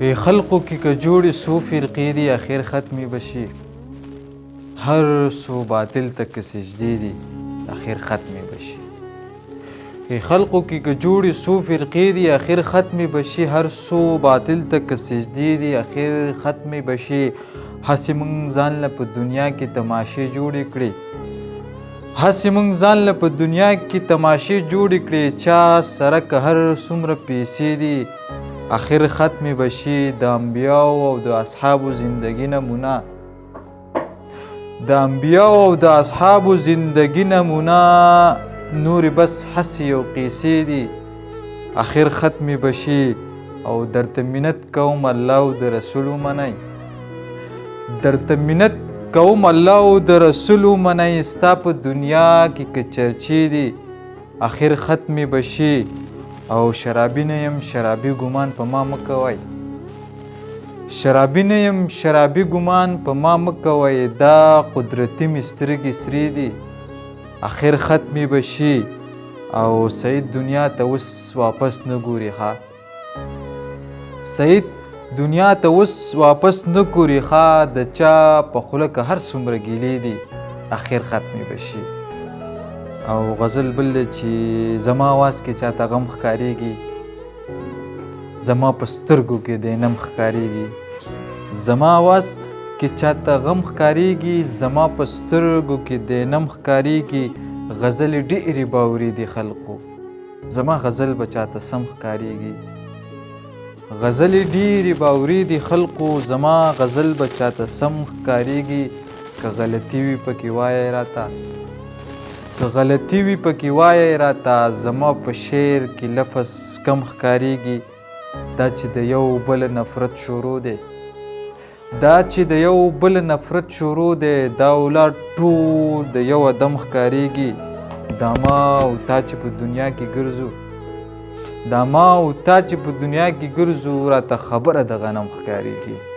ای خلقو کی که جوړې څو فرقې دي اخر ختمې بشي هر څو باطل تک سجدې دي اخر ختمې بشي ای خلقو کی که جوړې څو فرقې دي اخر ختمې بشي هر څو باطل تک سجدې دي اخر ختمې بشي هسې موږ ځان له په دنیا کې تماشې جوړې کړې هسې موږ ځان له په دنیا کې تماشې جوړې کړې چا سره که هر څومره پیسې دي اخر ختمې بشي د انبیاو او د اصحابو زندگی نمونه د انبیاو او د اصحابو زندگی نمونه نور بس هسې یو قیسې دي اخر ختمې بشي او درته منت کوم الله او د رسول ومنئ درته منت کوم الله او د رسول ومنئ ستا په دنیا کې که چرچې دي اخر ختمې بشي او شرابي نه یم شرابي ګمان په ما مه کوئ شرابي نه یم شرابي ګمان په ما مه کوئ دا قدرتي مې سترګې سرې دي اخر ختمې بشي او سعید دنیا ته اوس واپس نه ګوري ښه سعید دنیا ته اوس واپس نه ګوري ښه د چا په خوله که هر څومره ګیلې دي اخر ختمې بشي او غزل بل چې زما آواز کې چاته غم ښکارېږي زما په سترګو کې د نم ښکارېږي زما آواز کې چاته غم ښکارېږي زما په سترګو کې د نم ښکارېږي غزلې ډېرې باورې دي خلقو زما غزل به چاته سم ښکارېږي غزلې ډېرې باورې دي خلقو زما غزل به چاته سم ښکارېږي که غلطي وي پکې وایه راته که غلطي وي پکې وایه راته زما په شعر کې لفظ کم ښکارېږي دا چې د یو بل نفرت شروع دی دا چې د یو بل نفرت شروع دی دا اولاد ټول د یو دم ښکارېږي دا ما او تا چې په دنیا کې ګرځو دا ما او تا چې په دنیا کې ګرځو راته خبره د غنم ښکارېږي